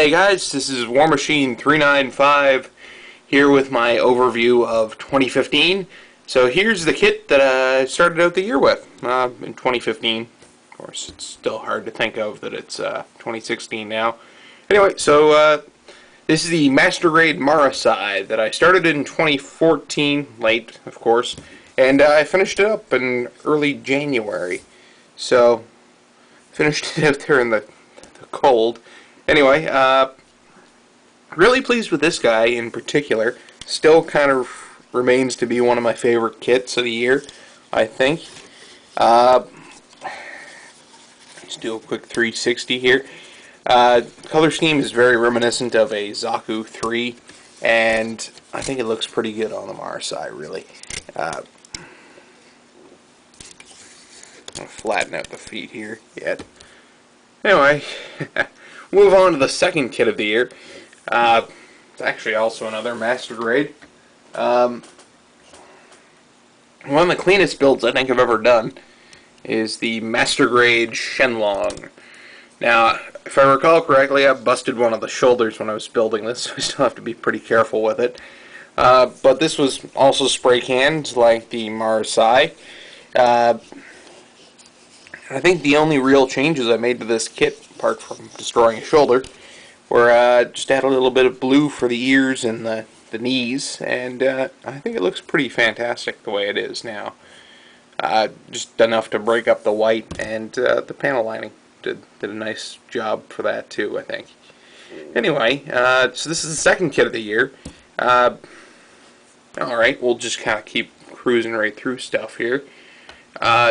Hey guys, this is War Machine 395 here with my overview of 2015. So here's the kit that I started out the year with in 2015. Of course, it's still hard to think of that it's 2016 now. Anyway, so this is the Master Grade Marasai that I started in 2014, late of course, and I finished it up in early January. So, finished it out there in the cold. Anyway, really pleased with this guy in particular. Still kind of remains to be one of my favorite kits of the year, I think. Let's do a quick 360 here. Color scheme is very reminiscent of a Zaku 3, and I think it looks pretty good on the Marasai, really. I'll flatten out the feet here yet. Anyway, move on to the second kit of the year. It's actually also another Master Grade. One of the cleanest builds I think I've ever done is the Master Grade Shenlong. Now, if I recall correctly, I busted one of the shoulders when I was building this, so I still have to be pretty careful with it. But this was also spray canned like the Marasai. I think the only real changes I made to this kit, apart from destroying a shoulder, were just add a little bit of blue for the ears and the knees, and I think it looks pretty fantastic the way it is now. Just enough to break up the white, and the panel lining did a nice job for that too, I think. Anyway, so this is the second kit of the year. Alright, we'll just kind of keep cruising right through stuff here.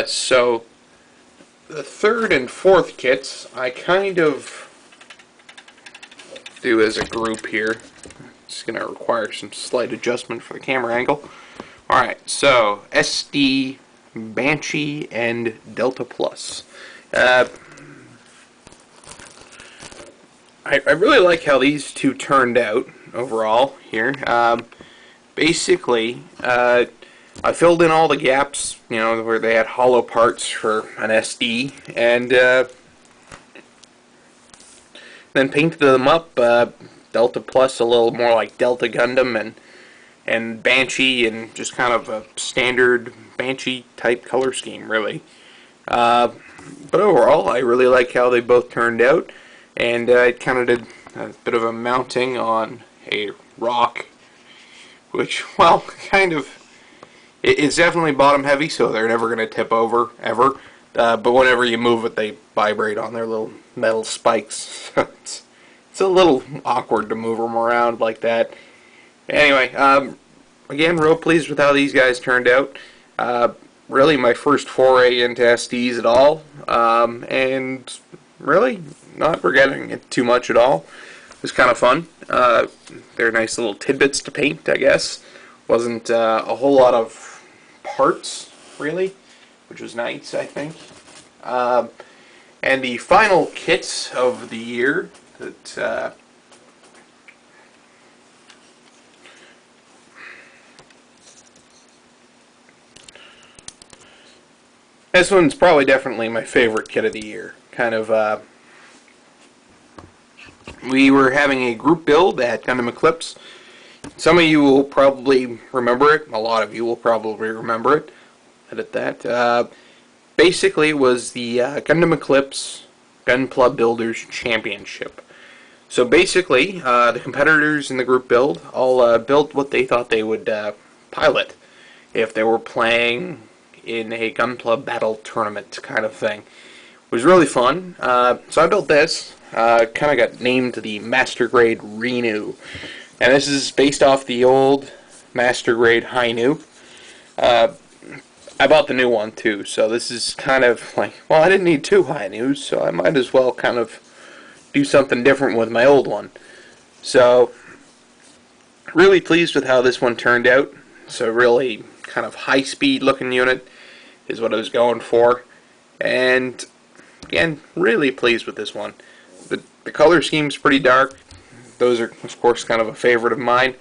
So the third and fourth kits I kind of do as a group here. It's going to require some slight adjustment for the camera angle. Alright, so SD, Banshee, and Delta Plus. I really like how these two turned out overall here. Basically, I filled in all the gaps, you know, where they had hollow parts for an SD, and then painted them up. Delta Plus a little more like Delta Gundam, and Banshee, and just kind of a standard Banshee type color scheme, really. But overall, I really like how they both turned out, and I kind of did a bit of a mounting on a rock, which, well, kind of. It's definitely bottom heavy, so they're never going to tip over, ever. But whenever you move it, they vibrate on their little metal spikes. It's a little awkward to move them around like that. Anyway, again, real pleased with how these guys turned out. Really my first foray into SDs at all. And really not regretting it too much at all. It was kind of fun. They're nice little tidbits to paint, I guess. Wasn't a whole lot of parts, really, which was nice, I think. And the final kit of the year that this one's probably definitely my favorite kit of the year. Kind of, we were having a group build at Gundam Eclipse. Some of you will probably remember it. A lot of you will probably remember it. Edit that. Basically, it was the Gundam Eclipse Gunpla Builders Championship. So basically, the competitors in the group build all built what they thought they would pilot if they were playing in a Gunpla battle tournament kind of thing. It was really fun. So I built this. Kind of got named the Master Grade Renew. And this is based off the old Master Grade Hi-Nu. I bought the new one too, so this is kind of like, well, I didn't need two Hi-Nus, so I might as well kind of do something different with my old one. So, really pleased with how this one turned out. So really kind of high-speed looking unit is what I was going for. And, again, really pleased with this one. The color scheme's pretty dark. Those are, of course, kind of a favorite of mine,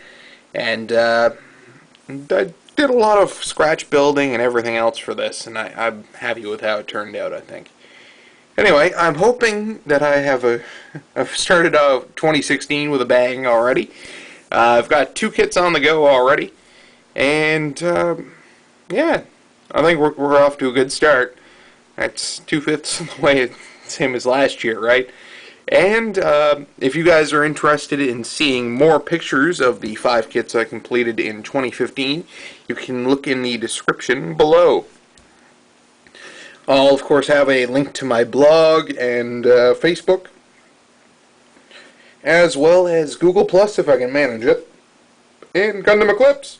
and I did a lot of scratch building and everything else for this, and I'm happy with how it turned out, I think. Anyway, I'm hoping that I've started out 2016 with a bang already. I've got 2 kits on the go already, and yeah, I think we're off to a good start. That's 2/5 of the way, same as last year, right? And if you guys are interested in seeing more pictures of the 5 kits I completed in 2015, you can look in the description below. I'll, of course, have a link to my blog and Facebook, as well as Google Plus if I can manage it, and Gundam Eclipse.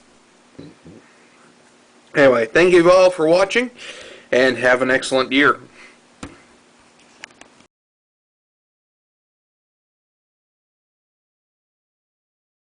Anyway, thank you all for watching, and have an excellent year.